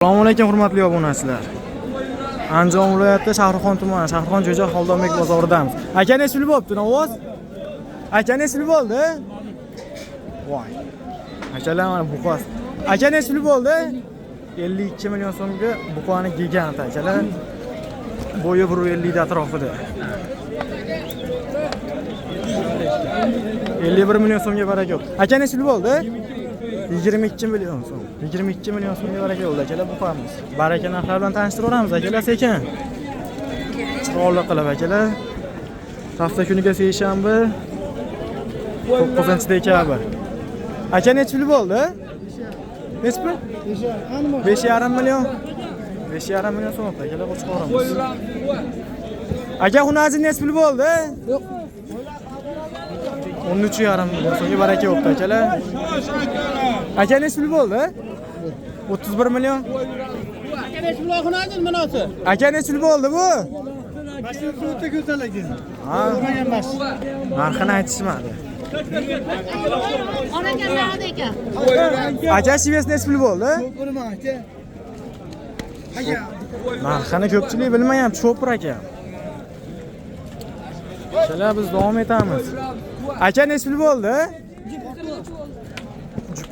Assalomu alaykum hurmatli obunachilar. Andijon viloyati Shahrixon tumani Shahrixon Jo'ja Xoldonbek bozoridamiz. Akani ismi bo'pti, Navoz? Akani ismi bo'ldi? Voy. Akalar mana buqas. Akani ismi bo'ldi? 52 million so'mga buqani gigant akalar. Bo'yi 150 da atrofida. 51 million so'mga baraka yo'q. Akani ismi bo'ldi? 22 million so'm. 22 million so'mga baraka yo'lda akalar buqamiz. Baraka narxlar bilan tanishtiramiz akalar sekin. Chiroyli qilib akalar. Hafta kuniga seshanba 9-dekabr. Aka necha pul bo'ldi? Necha pul? 5,5 million. 5,5 million so'm akalar chiqaramiz. Aka xunazi necha pul bo'ldi? Yo'q. 13,5 million so'mga baraka yo'qdi akalar. Aka necha pul bo'ldi? 31 million. Aka necha pul xunazi munosib? Aka necha pul bo'ldi bu? Mashina so'tda go'zal ekan. Ha, O'ragan mashina. narxini aytishmadi. Onagan narxida ekan. Aka shivesi necha pul bo'ldi? Ko'pirma aka. Aka. Narxini ko'pchilik bilmayapti, cho'pir aka. Akalar biz davom etamiz. Aka necha pul bo'ldi?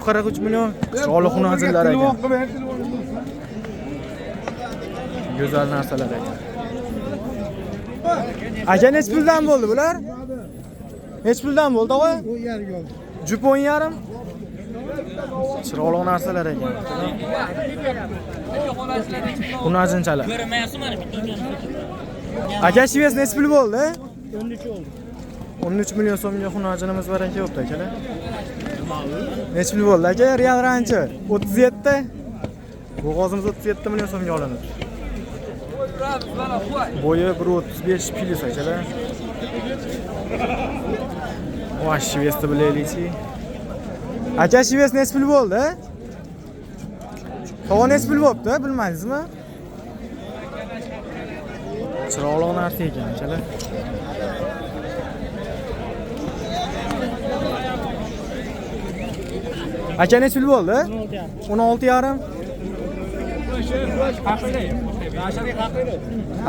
43 million. Chiroyli xunazillar aka. Go'zal narsalar aka. Aka necha puldan bo'ldi bular? Necha puldan bo'ldi, o'g'ay? 10,5 oldi. Jup 10,5. Chiroyli narsalar ekan. Xunajinchalar. Aka shivesi necha pul bo'ldi? 13 oldi. 13 million so'mga xunajinimiz bor ekan, yo'qda akalar. Necha pul bo'ldi aka? Real Rancho 37. Bo'g'ozimiz 37 million so'mga olinadi. Bo'yi 1.35 plus akalar. Voy, shivesni bilaylik-chi. Aka shives necha pul bo'ldi? To'g'ri necha pul bo'pti, bilmadingizmi? Chiroyli narsa ekan akalar. Aka necha pul bo'ldi? 16,5.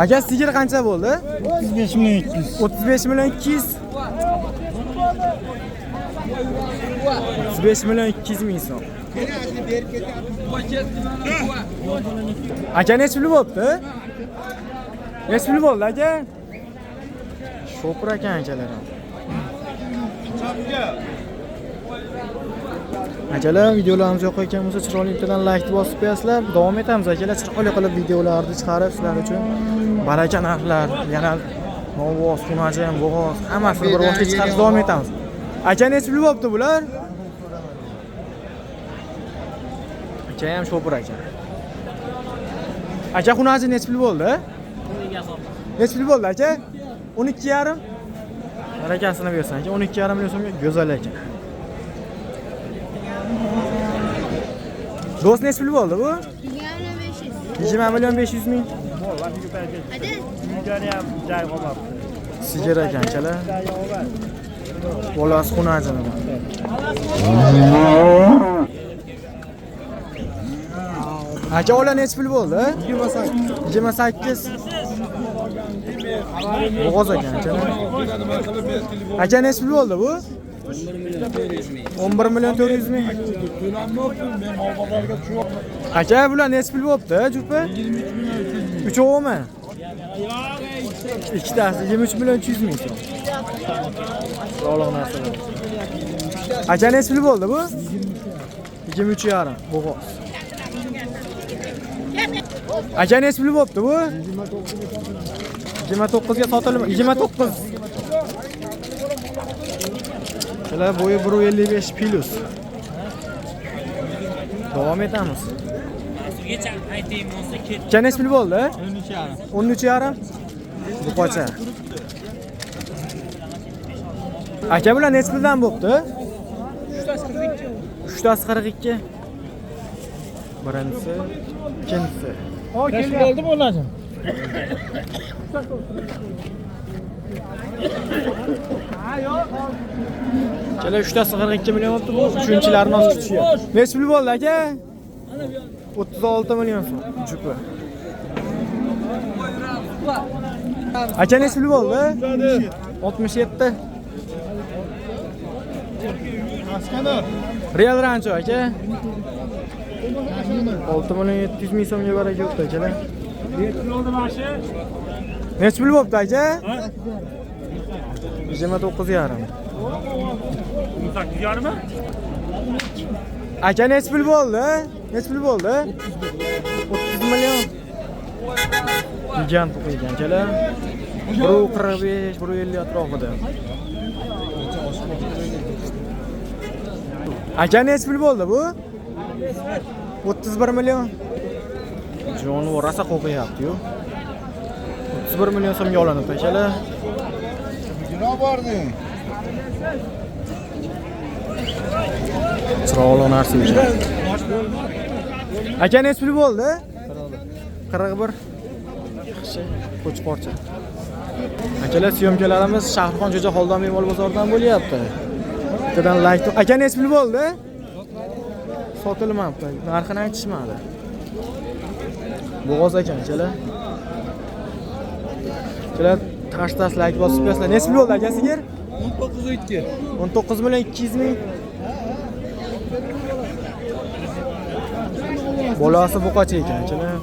Aka sigir qancha bo'ldi? 35 million 200. 35 million 200. 35 million 200 ming so'm. Aka necha pul bo'pti? Necha pul bo'ldi aka? Shopir ekan akalar. Akalar, videolarimiz yoqayotgan bo'lsa, chiroyli bittadan like bosib qo'yasizlar. Davom etamiz akalar, chiroyli qilib videolarni chiqarib sizlar uchun baraka narxlar, yana Navoz, Xunajin, Bo'g'oz, hammasini bir vaqtda chiqarib davom etamiz. Aka necha pul bo'pti bular? Aka ham shopir aka. Aka Xunajin necha pul bo'ldi? Necha pul bo'ldi aka? 12,5. Barakasini bersin aka, 12,5 million so'mga go'zal aka. Do'st necha pul bo'ldi bu? 20 million 500 ming. Sigir ekan akalar. Bolasi xunajini. Aka ola necha pul bo'ldi? 28. Bo'g'oz ekan akalar. Aka necha pul bo'ldi bu? 11 million 400 ming. Aka bular necha pul bo'pti, jupi? 3 o'g'mi? Ikkitasi 23 million 200 ming so'm. Sog'lom narsalar. Aka necha pul bo'ldi bu? 23,5 bo'g'oz. Aka necha pul bo'pti bu? 29 ga sotildi. 29. Bular bo'yi 1.55 plus. Davom etamiz. Aka necha pul bo'ldi? 13,5. Bu qocha. Aka bular necha puldan bo'pti? 342. Birinchisi, ikkinchisi. Necha pul oldi bo'ladi? Kelar 3 ta 42 million bo'libdi bu. Uchinchilarni olib chiqishyapti. Necha pul bo'ldi aka? 36 million so'm jupi. Aka nesli bo'ldi? 67. Real Rancho aka. 6 million 700 ming so'mga baraka yo'qdi akalar. Necha pul bo'pti aka? 29,5. 18,5 mi? Aka necha pul bo'ldi? Necha pul bo'ldi? 30 million. Gigant qo'ygan akalar. 145, 150 atrofida. Aka necha pul bo'ldi bu? 31 million. Jonivor rosa qo'qiyapti-yu. 31 million so'mga olinibdi akalar. Jino bordi. Chiroqli narsa ekan. Aka necha pul bo'ldi? 41. Yaxshi, qo'chqorcha. Akalar, syomkalarimiz Shahrixon Jo'ja Xoldomiy mol bozoridan bo'lyapti. Bittadan like. Aka necha pul bo'ldi? Sotilmabdi. Narxini aytishmadi. Bo'g'oz ekan akalar. Akalar, tashtas like bosib qo'yasizlar. Necha pul bo'ldi aka sigir? 19,2. 19 million 200 ming. Bolasi buqacha ekan akalar.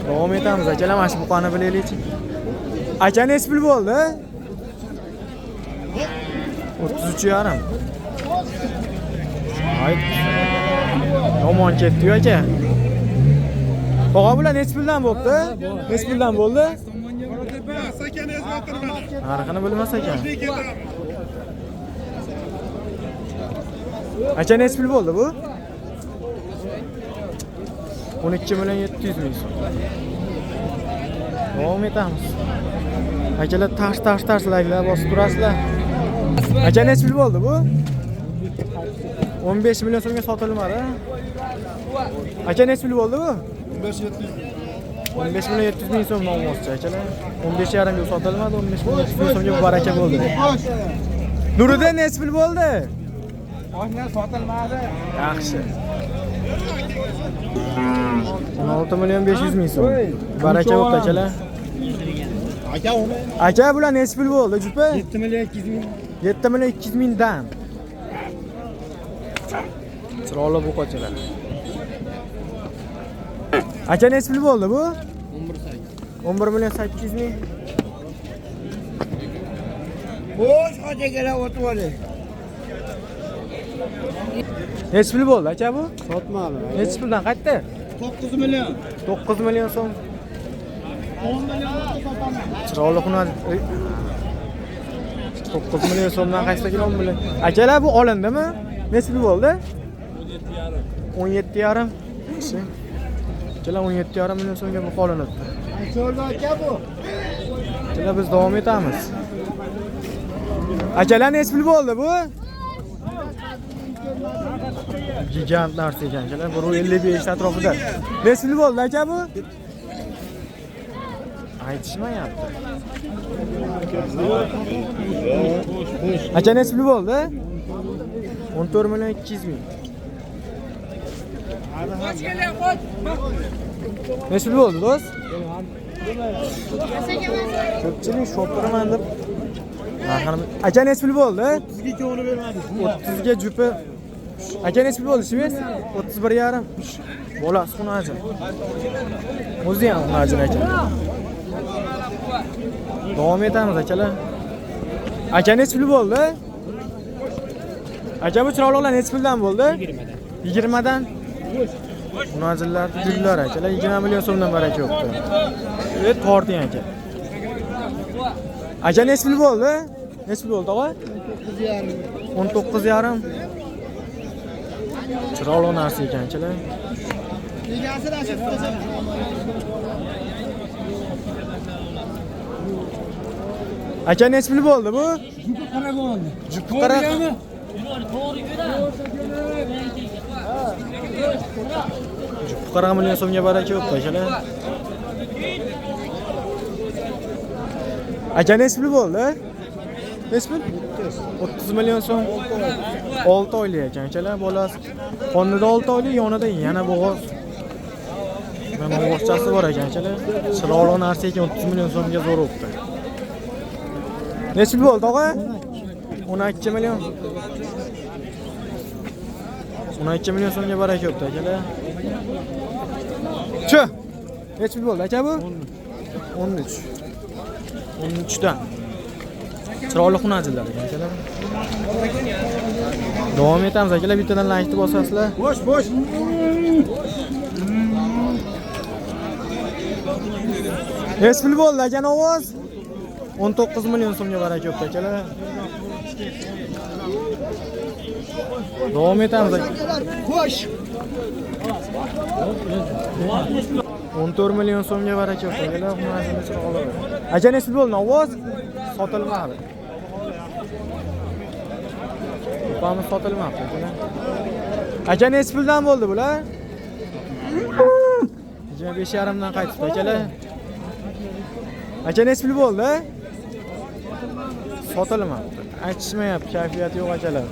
Davom etamiz akalar, mana shu buqani bilaylik. Aka necha pul bo'ldi? 33,5. Hayt. Yomon ketdi-yu aka. Tog'a bular necha puldan bo'pti? Necha puldan bo'ldi? Narxini bilmas ekan. Aka necha pul bo'ldi bu? 12 million 700 ming so'm. Davom etamiz. Akalar tash like'lar bosib turasizlar. Aka necha pul bo'ldi bu? 15 million so'mga sotilmadi. Aka necha pul bo'ldi bu? 15 million 700 ming so'm nomozchi akalar. 15,5 ga sotilmadi, 15 million 700 ming so'mga baraka bo'ldi. Nuriddin necha pul bo'ldi? Oshna sotilmadi. Yaxshi. 16 million 500 ming so'm. Baraka bo'pti akalar. Aka uni. Aka bular necha pul bo'ldi, jupa? 7 million 200 ming. 7 million 200 ming dan. Chiroqli buqachalar. Aka necha pul bo'ldi bu? 11 million 800 ming. Xo'sh, hojaga o'tib oling. Necha pul bo'ldi aka bu? Sotmadi. Necha puldan qaytdi? 9 million. 9 million so'm. 10 million sotamiz. Chiroqli xunaj. 9 million so'mdan qaytsa 10 million. Akalar bu olindimi? Necha pul bo'ldi? 17,5. Yaxshi. Akalar 17,5 million so'mga bu qolinibdi. Cho'lda aka bu. Akalar biz davom etamiz. Akalar necha pul bo'ldi bu? Gigant narsa ekan akalar. 155 atrofida. Necha pul bo'ldi aka bu? Aytishmayapti. Aka necha pul bo'ldi? 14 million 200 ming. Necha pul bo'ldi do'st? Ko'pchilik shopiraman deb. Aka necha pul bo'ldi? 30 ga uni bermadi. 30 ga jupi. Aka necha pul bo'ldi shimiz? 31,5. Bolasi xunajin. O'zi ham xunajin ekan. Davom etamiz akalar. Aka necha pul bo'ldi? Aka bu chiroqlilar necha puldan bo'ldi? 20 dan. Xunajinlar gullar akalar 20 million so'mdan baraka yo'qdi. Torting aka. Aka necha pul bo'ldi? Necha pul bo'ldi tog'a? 19,5. Chiroqli narsa ekan akalar. Egasi Rashid qo'ysa. Aka necha pul bo'ldi bu? Jupi qara bo'ldi. Jupi qara. Jupi qara million so'mga baraka yo'qdi akalar. Aka necha pul bo'ldi? Nechi pul? 30 million so'm. 6 oylik ekan akalar, bolasi. Qonida 6 oylik, yonida yana bo'g'oz. Mana bo'g'ozchasi bor ekan akalar. Chiroqli narsa ekan 30 million so'mga zo'r o'pdi. Nechi pul bo'ldi, og'a? 12 million. 12 million so'mga baraka o'pdi akalar. Chu. Nechi pul bo'ldi aka bu? 13. 13 dan. Chiroqli xunachilar ekan akalar. Davom etamiz akalar, bittadan like bosasizlar. Boş. Nechi pul bo'ldi aka ovoz? 19 million so'mga baraka o'pdi akalar. Davom etamiz aka. Koş. 14 million so'mga baraka o'pdi akalar. Xunachini chiroqli. Aka nechi pul bo'ldi ovoz? Sotilmadi. Qamiz sotilmabdi akalar. Aka nechi puldan bo'ldi bular? 25,5 dan qaytibdi akalar. Aka nechi pul bo'ldi? Sotilmabdi. Aytishmayapti, kayfiyati yo'q akalar.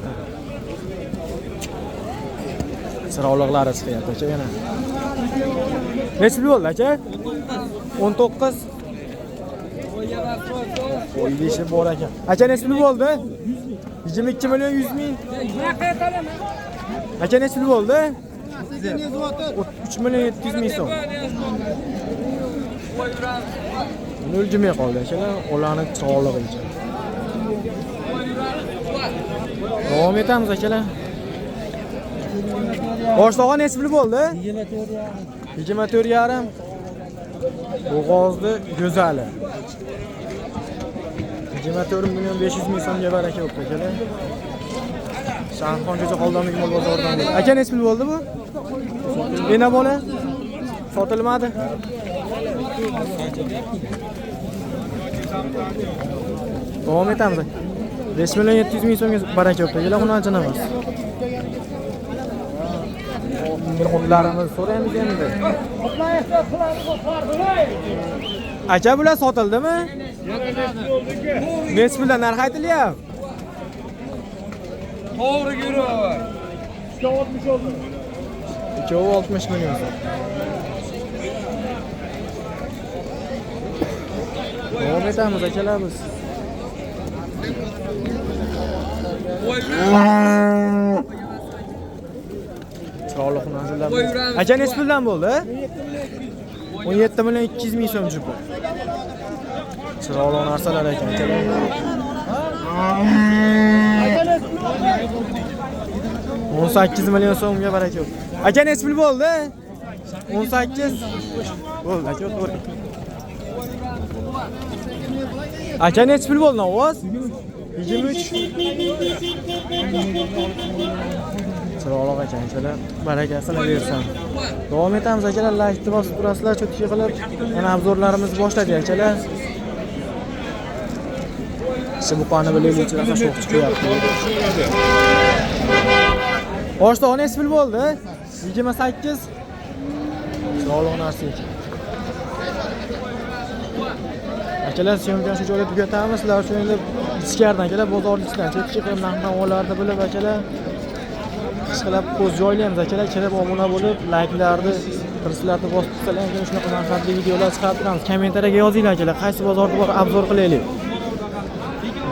Chiroqliqlari chiqyapti aka yana. Nechi pul bo'ldi aka? 19. Qo'y beshi bor ekan. Aka nechi pul bo'ldi? 22 million 100 ming. Aka nechi pul bo'ldi? 3 million 700 ming so'm. O'ljimay qoldi akalar, ularni chiroqlig'i uchun. Davom etamiz akalar. Boshlig'i nechi pul bo'ldi? 24,5. Bo'g'ozni go'zali. 24 million 500 ming so'mga baraka o'pdi akalar. Shahrixon ko'cha Xoldonlik mol bozoridan. Aka nechi pul bo'ldi bu? Ena bola? Sotilmadi. Davom etamiz. 5 million 700 ming so'mga baraka o'pdi akalar, xunachi emas. Bir xudlarimiz so'raymiz endi. Aka bular sotildimi? Nechi puldan narx aytilyapti? To'g'ri yurib. 60 million so'm. Davom etamiz akalar biz. Chiroqli xunachilar. Aka nechi puldan bo'ldi? 17 million 200 ming so'm jupi. Chiroqli narsalar ekan. 18 million so'mga baraka yo'q. Aka nechi pul bo'ldi? 18. Bo'ldi aka, to'g'ri. Aka nechi pul bo'ldi ovoz? 23. Chiroqli akalar, barakasini bersin. Davom etamiz akalar, like bosib turasizlar, cho'tki qilib. Mana obzorlarimizni boshladik akalar. Bu qoni bilaylik, chiroqli sho'x chiqyapti. Boshda nechi pul bo'ldi? 28. Chiroqli narsa ekan. Akalar, syomkani shu joyda tugatamiz. Sizlar uchun endi ichkaridan akalar, bozorlikdan cho'tki qilib narx-navolarni bilib akalar. Ishqilab ko'z joylaymiz akalar, kelib obuna bo'lib, like-larni, qirslarni bosib tursalar, shunaqa manfaatli videolar chiqarib turamiz. Kommentariyaga yozinglar akalar, qaysi bozorga borib obzor qilaylik.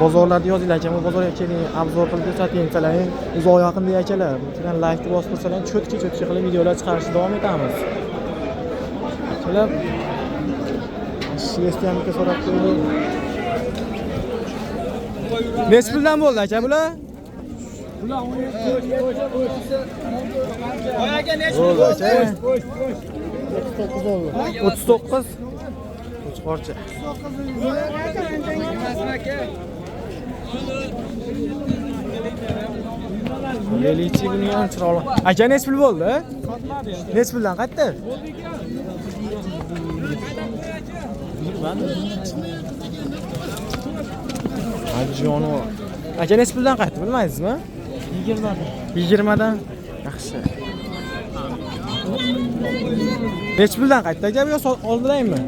Bozorlarda yozinglar aka, bu bozorga keling, obzor qilib ko'rsating desalar, uzoq yaqin deya akalar. Bundan like bosib tursalar, cho'tki qilib videolar chiqarishni davom etamiz. Akalar, Shvetsiyamga so'rab qo'ydik. Nechi puldan bo'ldi aka bular? Bular 39. Chiqorchi. Lelichi buni ham chiroqli. Aka nechi pul bo'ldi? Nechi puldan qaytdi? Hadi jonu. Aka nechi puldan qaytdi, bilmaysizmi? 20 dan. 20 dan. Yaxshi. Nechi puldan qaytdi aka, yo oldilaymi?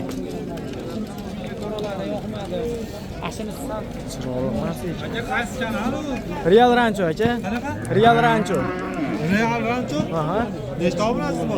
Chiroyli narsa ekan. Aka qaysi kanal u? Real Rancho aka. Qanaqa? Real Rancho. Real Rancho? Aha. Nechta obunachisi bor?